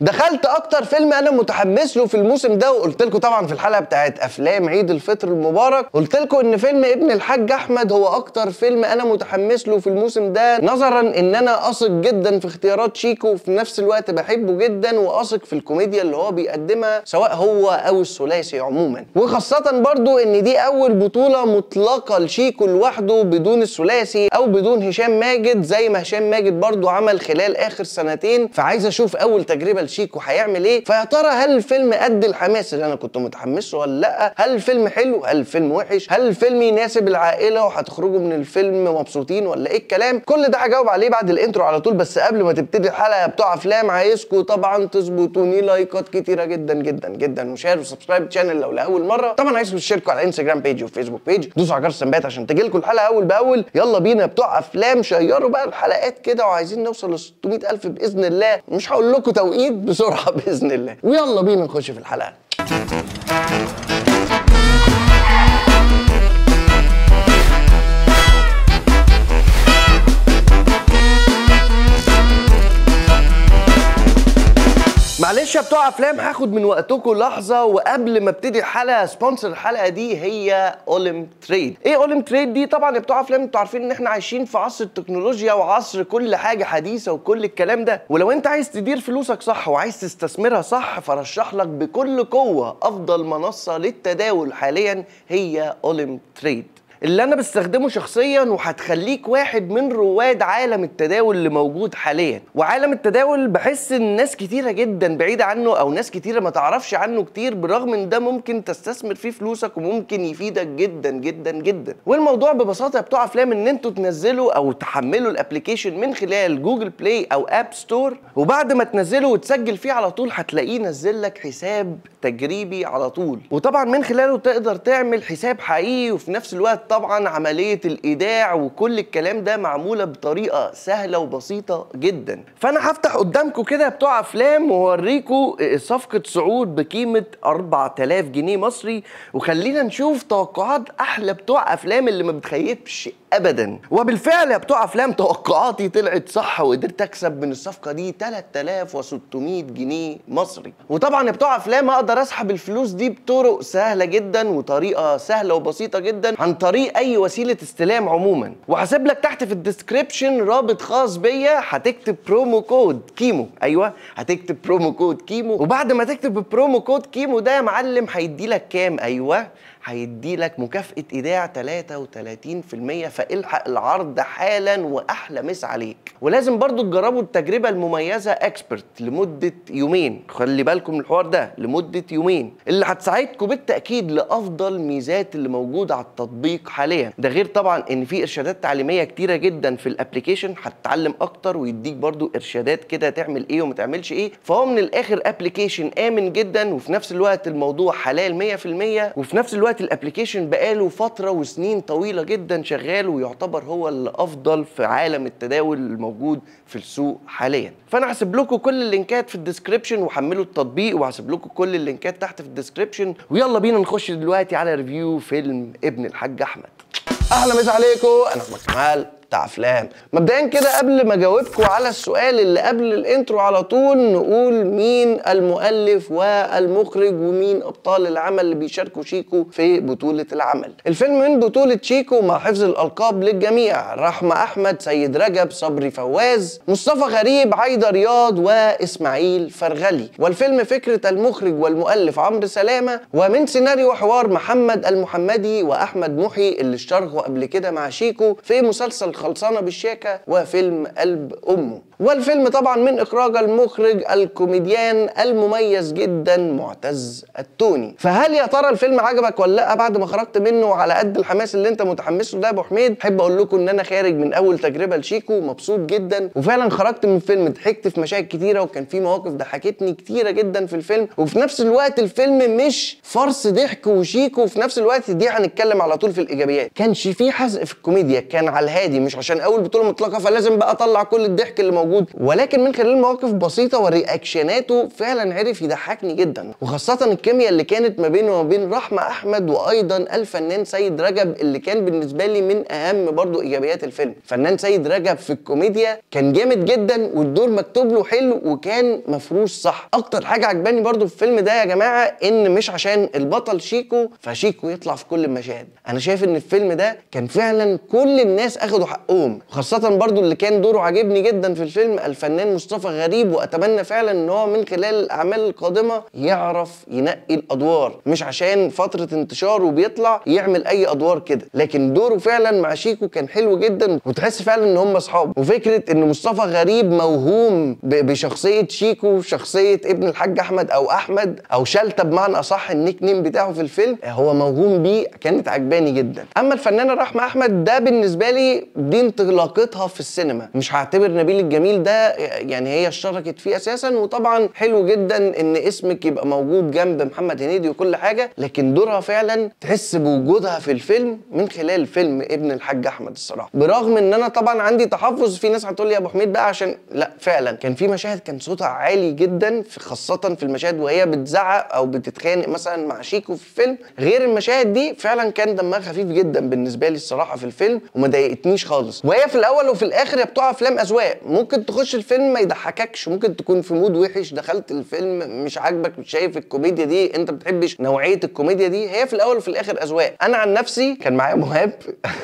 دخلت اكتر فيلم انا متحمس له في الموسم ده، وقلت لكم طبعا في الحلقه بتاعت افلام عيد الفطر المبارك، قلت لكم ان فيلم ابن الحاج احمد هو اكتر فيلم انا متحمس له في الموسم ده، نظرا ان انا اثق جدا في اختيارات شيكو، وفي نفس الوقت بحبه جدا واثق في الكوميديا اللي هو بيقدمها سواء هو او الثلاثي عموما، وخاصه برضو ان دي اول بطوله مطلقه لشيكو لوحده بدون الثلاثي او بدون هشام ماجد، زي ما هشام ماجد برضو عمل خلال اخر سنتين. فعايز اشوف اول تجربه لشيكو هيعمل ايه. فيا ترى هل الفيلم قد الحماس اللي انا كنت متحمس له ولا لا؟ هل الفيلم حلو؟ هل الفيلم وحش؟ هل الفيلم يناسب العائله وهتخرجوا من الفيلم مبسوطين ولا ايه الكلام؟ كل ده هجاوب عليه بعد الانترو على طول. بس قبل ما تبتدي الحلقه بتوع افلام، عايزكم طبعا تظبطوني لايكات كتيره جدا جدا جدا، وشير وسبسكرايب الشانل لو لاول مره. طبعا عايزكم تشتركوا على انستجرام بيج وفيسبوك بيج، دوسوا على جرس التنبيهات عشان تجيلكم الحلقه اول باول. يلا بينا بتوع افلام، شيروا بقى الحلقات كده، وعايزين نوصل ل 600,000 باذن الله. مش هقول لكم توقيت، بسرعه باذن الله. ويلا بينا نخش في الحلقه. معلش يا بتوع افلام، هاخد من وقتكم لحظه، وقبل ما ابتدي الحلقه سبونسر الحلقه دي هي اولم تريد. ايه اولم تريد دي؟ طبعا يا بتوع افلام انتوا عارفين ان احنا عايشين في عصر التكنولوجيا وعصر كل حاجه حديثه وكل الكلام ده، ولو انت عايز تدير فلوسك صح وعايز تستثمرها صح، فرشح لك بكل قوه افضل منصه للتداول حاليا هي اولم تريد، اللي انا بستخدمه شخصيا، وهتخليك واحد من رواد عالم التداول اللي موجود حاليا. وعالم التداول بحس ان ناس كتيره جدا بعيده عنه، او ناس كتيره ما تعرفش عنه كتير، بالرغم ان ده ممكن تستثمر فيه فلوسك وممكن يفيدك جدا جدا جدا. والموضوع ببساطه يا بتوع افلام ان انتوا تنزلوا او تحملوا الابلكيشن من خلال جوجل بلاي او اب ستور، وبعد ما تنزله وتسجل فيه على طول هتلاقيه نزل لك حساب تجريبي على طول، وطبعا من خلاله تقدر تعمل حساب حقيقي، وفي نفس الوقت طبعا عملية الإيداع وكل الكلام ده معمولة بطريقة سهلة وبسيطة جدا. فأنا هفتح قدامكم كده بتوع أفلام ووريكم صفقة صعود بقيمة 4000 جنيه مصري، وخلينا نشوف توقعات أحلى بتوع أفلام اللي ما بتخيبش ابدا. وبالفعل يا بتوع افلام توقعاتي طلعت صح، وقدرت اكسب من الصفقه دي 3600 جنيه مصري. وطبعا يا بتوع افلام اقدر اسحب الفلوس دي بطرق سهله جدا، وطريقه سهله وبسيطه جدا عن طريق اي وسيله استلام عموما. وهسيب لك تحت في الديسكريبشن رابط خاص بيا، هتكتب برومو كود كيمو. ايوه، هتكتب برومو كود كيمو، وبعد ما تكتب البرومو كود كيمو ده يا معلم هيدي لك كام؟ ايوه، هيدي لك مكافأة إيداع 33%. فالحق العرض حالا وأحلى مسا عليك. ولازم برضو تجربوا التجربة المميزة اكسبرت لمدة يومين، خلي بالكم من الحوار ده، لمدة يومين، اللي هتساعدكم بالتأكيد لأفضل ميزات اللي موجودة على التطبيق حاليا. ده غير طبعا إن في إرشادات تعليمية كتيرة جدا في الابليكيشن، هتتعلم أكتر ويديك برضو إرشادات كده تعمل إيه وما تعملش إيه. فهو من الآخر ابليكيشن آمن جدا، وفي نفس الوقت الموضوع حلال 100%، وفي نفس الوقت الابليكيشن بقاله فتره وسنين طويله جدا شغال، ويعتبر هو الافضل في عالم التداول الموجود في السوق حاليا. فانا هسيب لكم كل اللينكات في الديسكريبشن، وحملوا التطبيق، وهسيب لكم كل اللينكات تحت في الديسكريبشن. ويلا بينا نخش دلوقتي على ريفيو فيلم ابن الحاج احمد. اهلا مسا عليكم، انا احمد كمال بتاع افلام. مبدئيا كده قبل ما اجاوبكم على السؤال اللي قبل الانترو على طول، نقول مين المؤلف والمخرج ومين ابطال العمل اللي بيشاركوا شيكو في بطولة العمل. الفيلم من بطولة شيكو مع حفظ الالقاب للجميع: رحمة احمد، سيد رجب، صبري فواز، مصطفى غريب، عايدة رياض، واسماعيل فرغلي. والفيلم فكرة المخرج والمؤلف عمرو سلامة، ومن سيناريو وحوار محمد المحمدي واحمد محي اللي اشتركوا قبل كده مع شيكو في مسلسل خلصانة بالشيكة وفيلم قلب أمه. والفيلم طبعا من إخراج المخرج الكوميديان المميز جدا معتز التوني. فهل يا ترى الفيلم عجبك ولا لا بعد ما خرجت منه على قد الحماس اللي انت متحمس له ده يا ابو حميد؟ احب اقول لكم ان انا خارج من اول تجربه لشيكو مبسوط جدا، وفعلا خرجت من الفيلم ضحكت في مشاهد كتيره، وكان في مواقف ضحكتني كتيره جدا في الفيلم. وفي نفس الوقت الفيلم مش فرص ضحك وشيكو، وفي نفس الوقت دي هنتكلم على طول في الايجابيات. كانش في حزق في الكوميديا، كان على الهادي مش عشان اول بطوله مطلقه فلازم بقى اطلع كل الضحك اللي موجود، ولكن من خلال مواقف بسيطه ورياكشناته فعلا عرف يضحكني جدا. وخاصه الكيمياء اللي كانت ما بينه وما بين رحمه احمد وايضا الفنان سيد رجب، اللي كان بالنسبه لي من اهم برضو ايجابيات الفيلم. فنان سيد رجب في الكوميديا كان جامد جدا، والدور مكتوب له حلو وكان مفروش صح. اكتر حاجه عجباني برضو في الفيلم ده يا جماعه ان مش عشان البطل شيكو فشيكو يطلع في كل المشاهد. انا شايف ان الفيلم ده كان فعلا كل الناس اخدوا حقهم، خاصه برضو اللي كان دوره عاجبني جدا في الفيلم الفنان مصطفى غريب. واتمنى فعلا ان هو من خلال الاعمال القادمه يعرف ينقي الادوار، مش عشان فتره انتشاره بيطلع يعمل اي ادوار كده، لكن دوره فعلا مع شيكو كان حلو جدا وتحس فعلا ان هم اصحاب. وفكره ان مصطفى غريب موهوم بشخصيه شيكو، شخصيه ابن الحاج احمد او احمد او شلته بمعنى اصح النيك نيم بتاعه في الفيلم، هو موهوم بيه، كانت عجباني جدا. اما الفنانه رحمه احمد ده بالنسبه لي دي انطلاقتها في السينما، مش هعتبر نبيل الجميل ده يعني هي اشتركت فيه اساسا، وطبعا حلو جدا ان اسمك يبقى موجود جنب محمد هنيدي وكل حاجه، لكن دورها فعلا تحس بوجودها في الفيلم من خلال فيلم ابن الحاج احمد الصراحه. برغم ان انا طبعا عندي تحفظ، في ناس هتقول لي يا ابو حميد بقى عشان لا، فعلا كان في مشاهد كان صوتها عالي جدا خاصه في المشاهد وهي بتزعق او بتتخانق مثلا مع شيكو في الفيلم. غير المشاهد دي فعلا كان دمها خفيف جدا بالنسبه لي الصراحه في الفيلم وما ضايقتنيش خالص. وهي في الاول وفي الاخر يا بتوع افلام اذواق، ممكن تخش الفيلم ما يضحككش، ممكن تكون في مود وحش دخلت الفيلم مش عاجبك، مش شايف الكوميديا دي، انت بتحبش نوعيه الكوميديا دي. هي في الاول وفي الاخر اذواق. انا عن نفسي كان معايا مهاب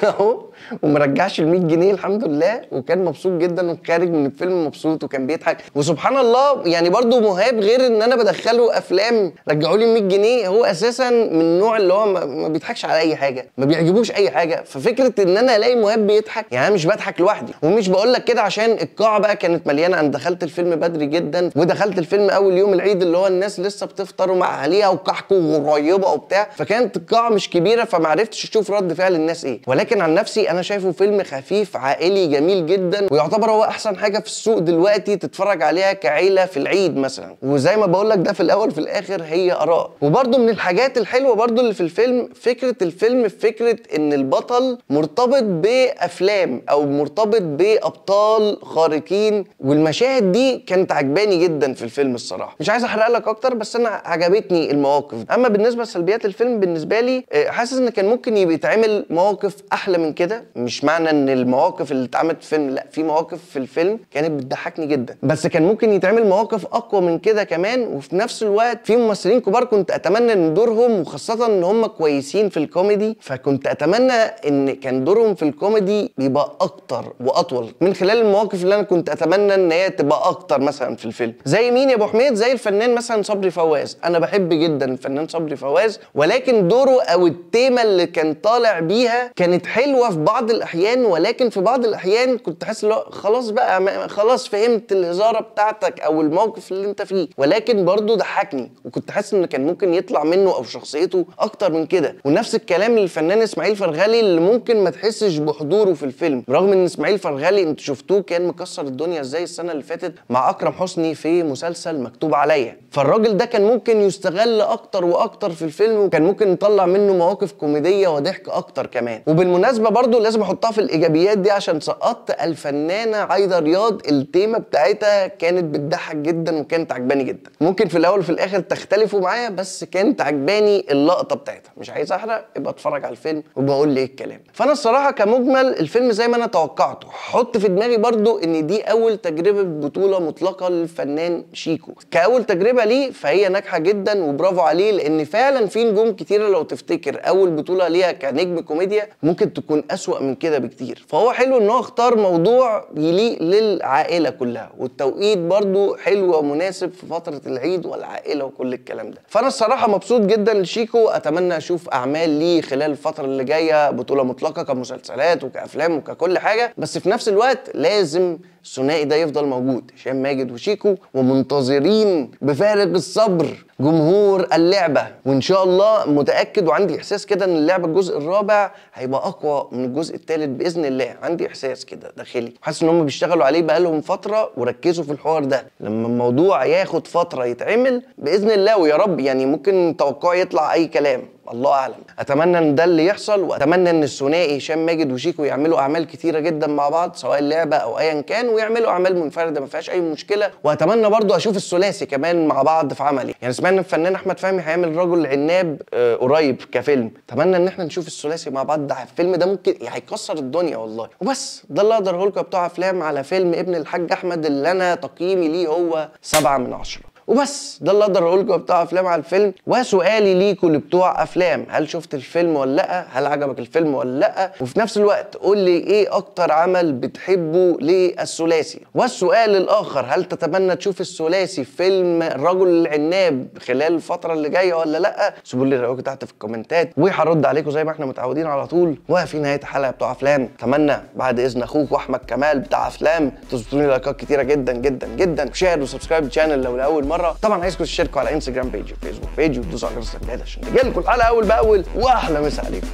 اهو ومرجعش ال 100 جنيه الحمد لله، وكان مبسوط جدا وخارج من الفيلم مبسوط وكان بيضحك. وسبحان الله يعني برضو مهاب غير ان انا بدخله افلام رجعوا لي 100 جنيه، هو اساسا من النوع اللي هو ما بيضحكش على اي حاجه، ما بيعجبوش اي حاجه. ففكره ان انا الاقي مهاب بيضحك، يعني انا مش بضحك لوحدي. ومش بقول لك كده عشان القاعه بقى كانت مليانه، انا دخلت الفيلم بدري جدا، ودخلت الفيلم اول يوم العيد اللي هو الناس لسه بتفطر مع اهاليها وكحكوا وغريبه وبتاع، فكانت القاعه مش كبيره فما عرفتش اشوف رد فعل الناس ايه. ولكن عن نفسي انا شايفه فيلم خفيف عائلي جميل جدا، ويعتبر هو احسن حاجه في السوق دلوقتي تتفرج عليها كعيله في العيد مثلا. وزي ما بقول لك ده في الاول في الاخر هي اراء. وبرده من الحاجات الحلوه برده اللي في الفيلم فكره الفيلم، فكره ان البطل مرتبط بافلام او مرتبط بابطال خارقين، والمشاهد دي كانت عجباني جدا في الفيلم الصراحه. مش عايز احرق لك اكتر بس انا عجبتني المواقف. اما بالنسبه لسلبيات الفيلم بالنسبه لي حاسس ان كان ممكن يبقى يتعمل مواقف احلى من كده. مش معنى ان المواقف اللي اتعملت في الفيلم لا، في مواقف في الفيلم كانت بتضحكني جدا، بس كان ممكن يتعمل مواقف اقوى من كده كمان. وفي نفس الوقت في ممثلين كبار كنت اتمنى ان دورهم، وخاصه ان هم كويسين في الكوميدي، فكنت اتمنى ان كان دورهم في الكوميدي يبقى اكتر واطول من خلال المواقف اللي انا كنت اتمنى ان هي تبقى اكتر مثلا في الفيلم. زي مين يا ابو حميد؟ زي الفنان مثلا صبري فواز. انا بحب جدا الفنان صبري فواز، ولكن دوره او التيمه اللي كان طالع بيها كانت حلوه في بعض الاحيان، ولكن في بعض الاحيان كنت حاسس ان خلاص بقى خلاص فهمت الهزاره بتاعتك او الموقف اللي انت فيه، ولكن برضه ضحكني وكنت حاسس ان كان ممكن يطلع منه او شخصيته اكتر من كده. ونفس الكلام للفنان اسماعيل فرغلي اللي ممكن ما تحسش بحضوره في الفيلم، رغم ان اسماعيل فرغلي انتوا شفتوه كان مكسر الدنيا ازاي السنه اللي فاتت مع اكرم حسني في مسلسل مكتوب عليا. فالراجل ده كان ممكن يستغل اكتر واكتر في الفيلم، وكان ممكن نطلع منه مواقف كوميديه وضحك اكتر كمان. وبالمناسبه برضو لازم احطها في الايجابيات دي عشان سقطت الفنانه عايده رياض، التيمه بتاعتها كانت بتضحك جدا وكانت عجباني جدا. ممكن في الاول وفي الاخر تختلفوا معايا بس كانت عجباني اللقطه بتاعتها. مش عايز احرق، ابقى اتفرج على الفيلم وبقول لي ايه الكلام. فانا الصراحه كمجمل الفيلم زي ما انا توقعته. حط في دماغي برضو ان دي اول تجربه بطوله مطلقه للفنان شيكو، كاول تجربه ليه فهي ناجحه جدا وبرافو عليه، لان فعلا في نجوم كتيره لو تفتكر اول بطوله ليها كنجم كوميديا ممكن تكون اسوأ من كده بكتير. فهو حلو ان هو اختار موضوع يليق للعائله كلها، والتوقيت برضو حلو ومناسب في فتره العيد والعائله وكل الكلام ده. فانا الصراحه مبسوط جدا لشيكو، اتمنى اشوف اعمال ليه خلال الفتره اللي جايه، بطوله مطلقه كمسلسلات وكافلام وككل حاجه. بس في نفس الوقت لازم الثنائي ده يفضل موجود، هشام ماجد وشيكو، ومنتظرين بفارغ الصبر جمهور اللعبه. وان شاء الله متاكد وعندي احساس كده ان اللعبه الجزء الرابع هيبقى اقوى من الجزء الثالث باذن الله. عندي احساس كده داخلي، حاسس ان هم بيشتغلوا عليه بقالهم فتره وركزوا في الحوار ده. لما الموضوع ياخد فتره يتعمل باذن الله ويا رب، يعني ممكن توقعي يطلع اي كلام الله اعلم. اتمنى ان ده اللي يحصل، واتمنى ان الثنائي هشام ماجد وشيكو يعملوا اعمال كتيره جدا مع بعض سواء اللعبه او ايا كان، ويعملوا اعمال منفرده ما فيهاش اي مشكله. واتمنى برضو اشوف الثلاثي كمان مع بعض في عملي. يعني سمعنا الفنان احمد فهمي هيعمل رجل عناب قريب كفيلم، اتمنى ان احنا نشوف الثلاثي مع بعض. ده الفيلم ده ممكن هيكسر الدنيا والله. وبس ده اللي اقدر اقوله بتوع افلام على فيلم ابن الحاج احمد اللي انا تقييمي ليه هو 7 من 10. وبس ده اللي اقدر اقول لكم بتوع افلام على الفيلم. وسؤالي ليكم اللي بتوع افلام، هل شفت الفيلم ولا لا؟ هل عجبك الفيلم ولا لا؟ وفي نفس الوقت قول لي ايه اكتر عمل بتحبه للثلاثي. والسؤال الاخر، هل تتمنى تشوف الثلاثي في فيلم الرجل العناب خلال الفتره اللي جايه ولا لا؟ سيبوا لي رايكم تحت في الكومنتات وهرد عليكم زي ما احنا متعودين على طول. وفي نهايه الحلقه بتوع افلام، اتمنى بعد اذن اخوك واحمد كمال بتاع افلام تظبطوني لايكات كتيره جدا جدا جدا، وشير وسبسكرايب الشانل لو لاول مره. طبعا عايزكم تشتركوا على انستجرام بيج وفيسبوك بيج وتدوسوا على جرس التنبيهات عشان تجيلكم الحلقه اول باول. واحلى مسا عليكم.